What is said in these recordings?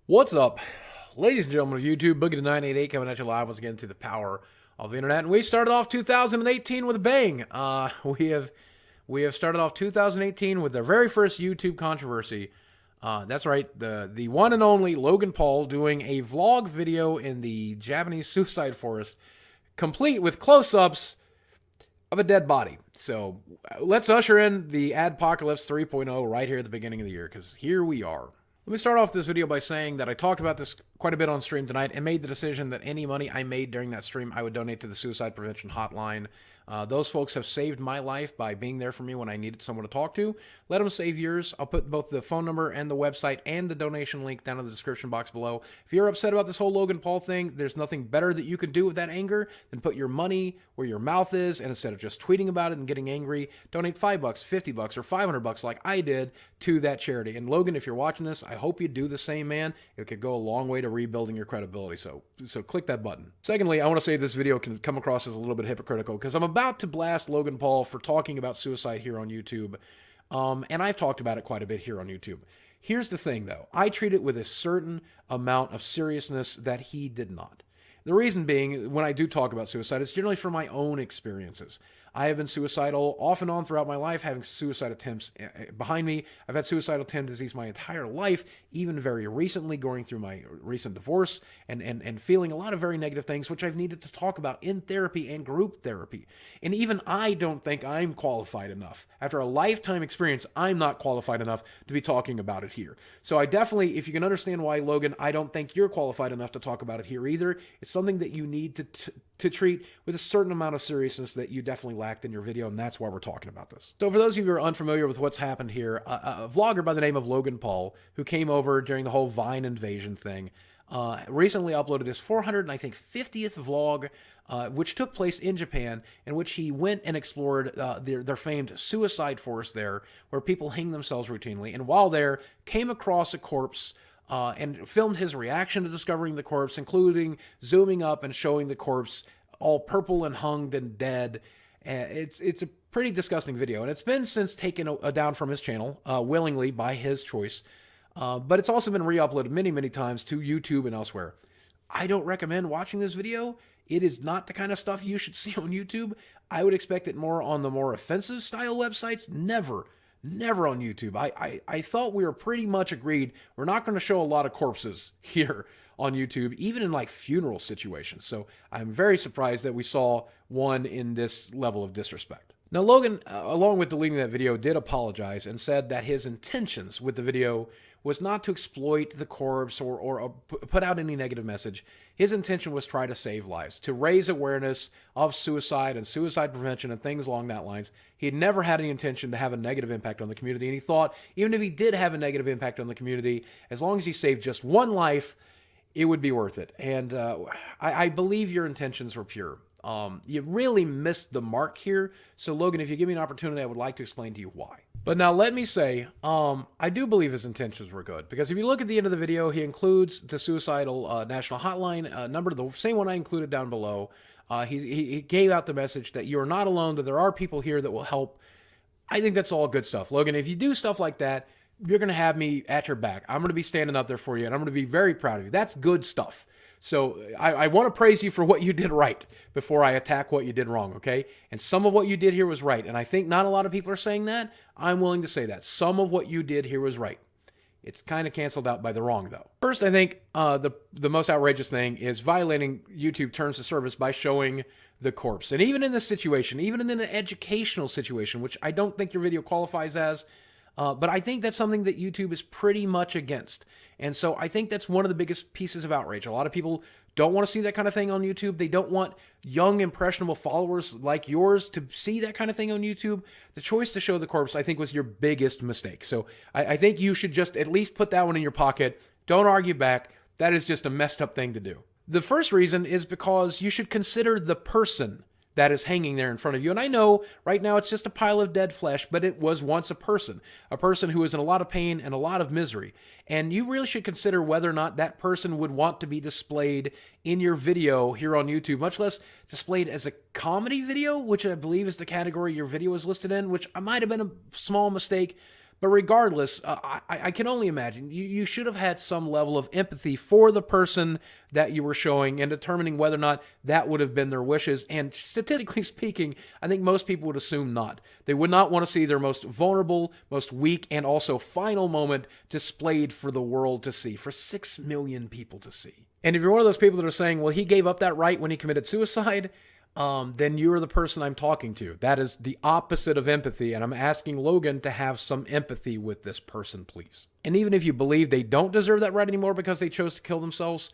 What's up, ladies and gentlemen of YouTube? Boogie to 988 coming at you live once again through the power of the internet. And we started off 2018 with a bang. We have started off 2018 with the very first YouTube controversy. That's right, the one and only Logan Paul doing a vlog video in the Japanese suicide forest, complete with close-ups of a dead body. So let's usher in the Adpocalypse 3.0 right here at the beginning of the year, because here we are. Let me start off this video by saying that I talked about this quite a bit on stream tonight and made the decision that any money I made during that stream I would donate to the suicide prevention hotline. Those folks have saved my life by being there for me when I needed someone to talk to. Let them save yours. I'll put both the phone number and the website and the donation link down in the description box below. If you're upset about this whole Logan Paul thing, there's nothing better that you can do with that anger than put your money where your mouth is, and instead of just tweeting about it and getting angry, donate $5, $50, or $500 like I did to that charity. And Logan, if you're watching this, I hope you do the same, man. It could go a long way to rebuilding your credibility. So click that button. Secondly, I want to say this video can come across as a little bit hypocritical because I'm about to blast Logan Paul for talking about suicide here on YouTube. And I've talked about it quite a bit here on YouTube. Here's the thing, though. I treat it with a certain amount of seriousness that he did not. The reason being, when I do talk about suicide, it's generally from my own experiences. I have been suicidal off and on throughout my life, having suicide attempts behind me. I've had suicidal tendencies my entire life, even very recently, going through my recent divorce and feeling a lot of very negative things, which I've needed to talk about in therapy and group therapy. And even I don't think I'm qualified enough. After a lifetime experience, I'm not qualified enough to be talking about it here. So I definitely, if you can understand why, Logan, I don't think you're qualified enough to talk about it here either. It's something that you need to treat with a certain amount of seriousness that you definitely lacked in your video, and that's why we're talking about this. So for those of you who are unfamiliar with what's happened here, a vlogger by the name of Logan Paul, who came over during the whole Vine invasion thing, recently uploaded his 450th vlog, which took place in Japan, in which he went and explored their famed suicide forest there, where people hang themselves routinely, and while there, came across a corpse and filmed his reaction to discovering the corpse, including zooming up and showing the corpse all purple and hung and dead. It's a pretty disgusting video, and it's been since taken down from his channel, willingly by his choice, but it's also been re-uploaded many, many times to YouTube and elsewhere. I don't recommend watching this video. It is not the kind of stuff you should see on YouTube. I would expect it more on the more offensive style websites. Never on YouTube. I thought we were pretty much agreed we're not going to show a lot of corpses here on YouTube, even in like funeral situations. So I'm very surprised that we saw one in this level of disrespect. Now, Logan, along with deleting that video, did apologize and said that his intentions with the video was not to exploit the corpse or put out any negative message. His intention was to try to save lives, to raise awareness of suicide and suicide prevention and things along that lines. He had never had any intention to have a negative impact on the community, and he thought even if he did have a negative impact on the community, as long as he saved just one life, it would be worth it. And I believe your intentions were pure. You really missed the mark here. So, Logan, if you give me an opportunity, I would like to explain to you why. But now let me say, I do believe his intentions were good, because if you look at the end of the video, he includes the suicidal national hotline number, the same one I included down below. He gave out the message that you're not alone, that there are people here that will help. I think that's all good stuff. Logan, if you do stuff like that, you're going to have me at your back. I'm going to be standing up there for you, and I'm going to be very proud of you. That's good stuff. So I want to praise you for what you did right before I attack what you did wrong, okay? And some of what you did here was right. And I think not a lot of people are saying that. I'm willing to say that. Some of what you did here was right. It's kind of canceled out by the wrong, though. First, I think the most outrageous thing is violating YouTube terms of service by showing the corpse. And even in this situation, even in an educational situation, which I don't think your video qualifies as, but I think that's something that YouTube is pretty much against. And so I think that's one of the biggest pieces of outrage. A lot of people don't want to see that kind of thing on YouTube. They don't want young, impressionable followers like yours to see that kind of thing on YouTube. The choice to show the corpse, I think, was your biggest mistake. So I think you should just at least put that one in your pocket. Don't argue back. That is just a messed up thing to do. The first reason is because you should consider the person that is hanging there in front of you. And I know right now it's just a pile of dead flesh, but it was once a person who is in a lot of pain and a lot of misery. And you really should consider whether or not that person would want to be displayed in your video here on YouTube, much less displayed as a comedy video, which I believe is the category your video is listed in, which might have been a small mistake. But regardless, I can only imagine you should have had some level of empathy for the person that you were showing and determining whether or not that would have been their wishes. And statistically speaking, I think most people would assume not. They would not want to see their most vulnerable, most weak, and also final moment displayed for the world to see, for 6 million people to see. And if you're one of those people that are saying, well, he gave up that right when he committed suicide, then you are the person I'm talking to. That is the opposite of empathy, and I'm asking Logan to have some empathy with this person, please. And even if you believe they don't deserve that right anymore because they chose to kill themselves,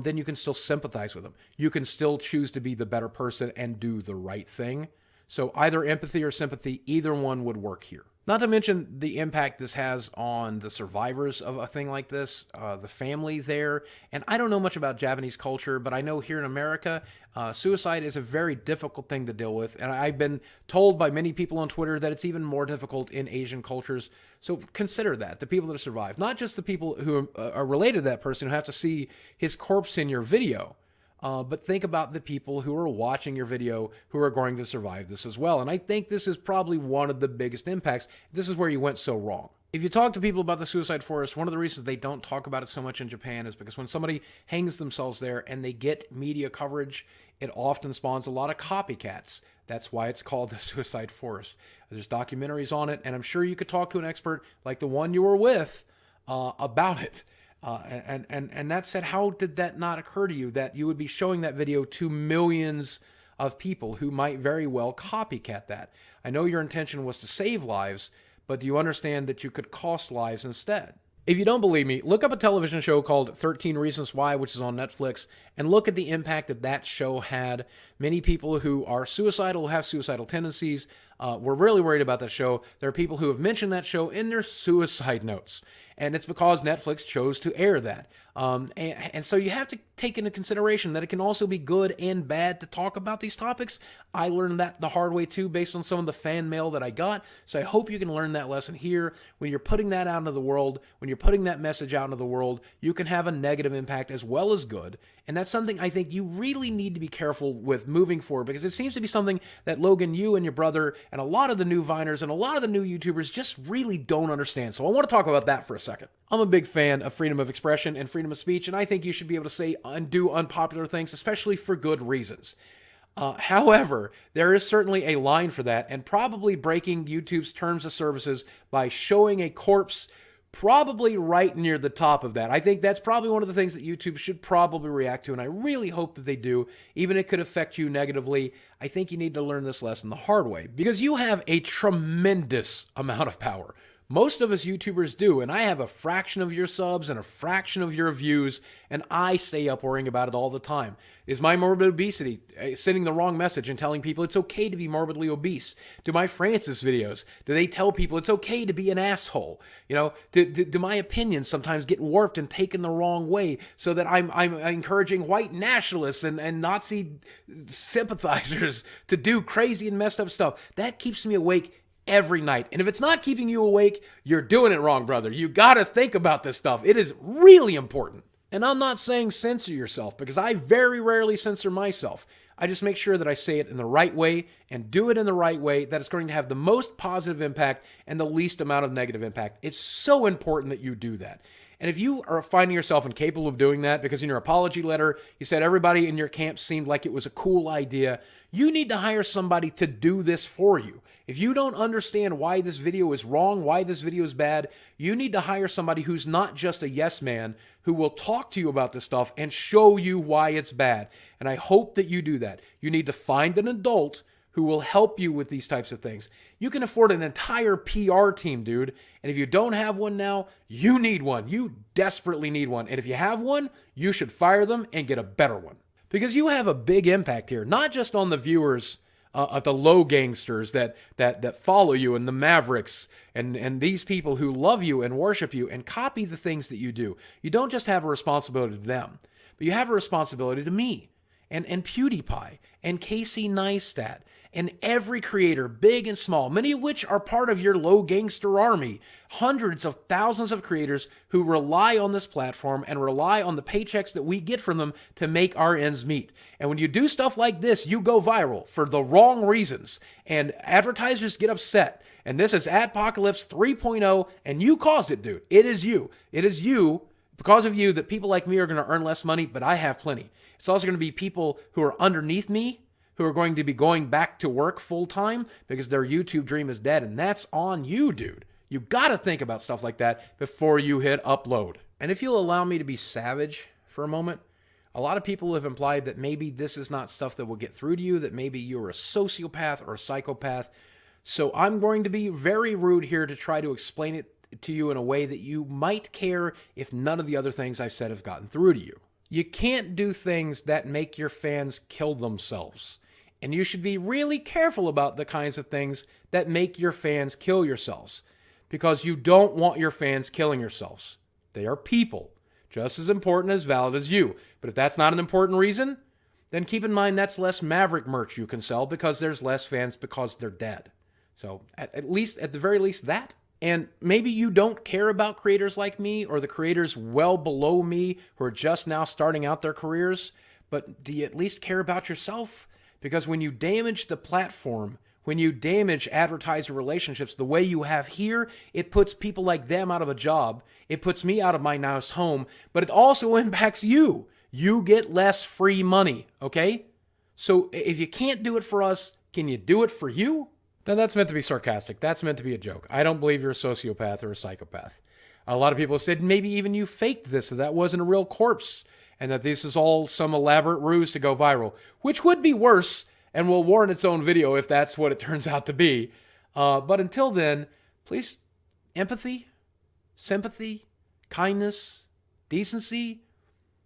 then you can still sympathize with them. You can still choose to be the better person and do the right thing. So either empathy or sympathy, either one would work here. Not to mention the impact this has on the survivors of a thing like this, the family there. And I don't know much about Japanese culture, but I know here in America, suicide is a very difficult thing to deal with. And I've been told by many people on Twitter that it's even more difficult in Asian cultures. So consider that, the people that have survived, not just the people who are related to that person who have to see his corpse in your video. But think about the people who are watching your video who are going to survive this as well. And I think this is probably one of the biggest impacts. This is where you went so wrong. If you talk to people about the suicide forest, one of the reasons they don't talk about it so much in Japan is because when somebody hangs themselves there and they get media coverage, it often spawns a lot of copycats. That's why it's called the suicide forest. There's documentaries on it, and I'm sure you could talk to an expert like the one you were with about it. And that said, how did that not occur to you that you would be showing that video to millions of people who might very well copycat that? I know your intention was to save lives, but do you understand that you could cost lives instead? If you don't believe me, look up a television show called 13 Reasons Why, which is on Netflix, and look at the impact that that show had. Many people who are suicidal, have suicidal tendencies, were really worried about that show. There are people who have mentioned that show in their suicide notes, and it's because Netflix chose to air that. And so you have to take into consideration that it can also be good and bad to talk about these topics. I learned that the hard way too, based on some of the fan mail that I got. So I hope you can learn that lesson here. When you're putting that out into the world, when you're putting that message out into the world, you can have a negative impact as well as good. And that's something I think you really need to be careful with moving forward, because it seems to be something that Logan, you and your brother, and a lot of the new Viners and a lot of the new YouTubers just really don't understand. So I want to talk about that for a second. I'm a big fan of freedom of expression and freedom of speech, and I think you should be able to say and do unpopular things, especially for good reasons. However, there is certainly a line for that, and probably breaking YouTube's terms of services by showing a corpse probably right near the top of that. I think that's probably one of the things that YouTube should probably react to, and I really hope that they do, even if it could affect you negatively. I think you need to learn this lesson the hard way, because you have a tremendous amount of power. Most of us YouTubers do, and I have a fraction of your subs and a fraction of your views, and I stay up worrying about it all the time. Is my morbid obesity sending the wrong message and telling people it's okay to be morbidly obese? Do my Francis videos, do they tell people it's okay to be an asshole? You know, do my opinions sometimes get warped and taken the wrong way so that I'm encouraging white nationalists and Nazi sympathizers to do crazy and messed up stuff? That keeps me awake every night. And if it's not keeping you awake, you're doing it wrong, brother. You got to think about this stuff. It is really important. And I'm not saying censor yourself, because I very rarely censor myself. I just make sure that I say it in the right way and do it in the right way that it's going to have the most positive impact and the least amount of negative impact. It's so important that you do that. And if you are finding yourself incapable of doing that because in your apology letter, you said everybody in your camp seemed like it was a cool idea, you need to hire somebody to do this for you. If you don't understand why this video is wrong, why this video is bad, you need to hire somebody who's not just a yes man, who will talk to you about this stuff and show you why it's bad. And I hope that you do that. You need to find an adult who will help you with these types of things. You can afford an entire PR team, dude. And if you don't have one now, you need one. You desperately need one. And if you have one, you should fire them and get a better one. Because you have a big impact here, not just on the viewers, the low gangsters that follow you, and the mavericks, and these people who love you and worship you and copy the things that you do. You don't just have a responsibility to them, but you have a responsibility to me and PewDiePie and Casey Neistat And every creator, big and small, many of which are part of your low gangster army, hundreds of thousands of creators who rely on this platform and rely on the paychecks that we get from them to make our ends meet. And when you do stuff like this, you go viral for the wrong reasons. And advertisers get upset. And this is Adpocalypse 3.0, and you caused it, dude. It is you. It is you, because of you, that people like me are going to earn less money, but I have plenty. It's also going to be people who are underneath me who are going to be going back to work full-time because their YouTube dream is dead, and that's on you, dude. You got to think about stuff like that before you hit upload. And if you'll allow me to be savage for a moment, a lot of people have implied that maybe this is not stuff that will get through to you, that maybe you're a sociopath or a psychopath. So I'm going to be very rude here to try to explain it to you in a way that you might care if none of the other things I've said have gotten through to you. You can't do things that make your fans kill themselves. And you should be really careful about the kinds of things that make your fans kill yourselves, because you don't want your fans killing yourselves. They are people, just as important as valid as you. But if that's not an important reason, then keep in mind that's less Maverick merch you can sell because there's less fans because they're dead. So at the very least, that. And maybe you don't care about creators like me or the creators well below me who are just now starting out their careers, but do you at least care about yourself? Because when you damage the platform, when you damage advertiser relationships the way you have here, it puts people like them out of a job. It puts me out of my nice home, but it also impacts you. You get less free money, okay? So if you can't do it for us, can you do it for you? Now, that's meant to be sarcastic. That's meant to be a joke. I don't believe you're a sociopath or a psychopath. A lot of people said maybe even you faked this, that wasn't a real corpse, and that this is all some elaborate ruse to go viral, which would be worse and will warrant its own video if that's what it turns out to be. But until then, please, empathy, sympathy, kindness, decency,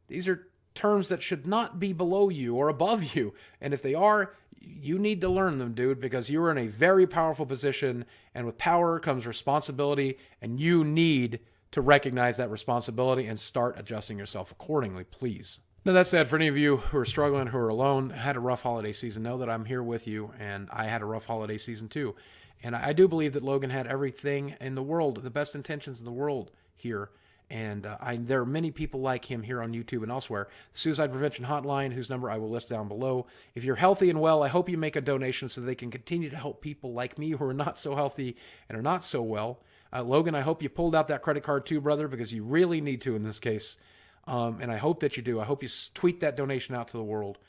these are terms that should not be below you or above you. And if they are, you need to learn them, dude, because you are in a very powerful position, and with power comes responsibility, and you need to recognize that responsibility and start adjusting yourself accordingly, please. Now, that said, for any of you who are struggling, who are alone, had a rough holiday season, know that I'm here with you, and I had a rough holiday season too. And I do believe that Logan had everything in the world, the best intentions in the world here. And there are many people like him here on YouTube and elsewhere. The Suicide Prevention Hotline, whose number I will list down below. If you're healthy and well, I hope you make a donation so they can continue to help people like me who are not so healthy and are not so well. Logan, I hope you pulled out that credit card too, brother, because you really need to in this case. And I hope that you do. I hope you tweet that donation out to the world.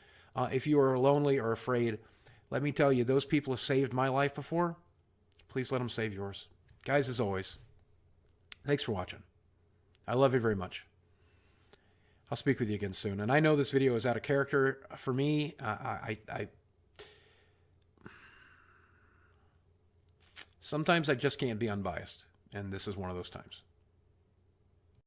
If you are lonely or afraid, let me tell you, those people have saved my life before. Please let them save yours. Guys, as always, thanks for watching. I love you very much. I'll speak with you again soon. And I know this video is out of character for me. Sometimes I just can't be unbiased. And this is one of those times.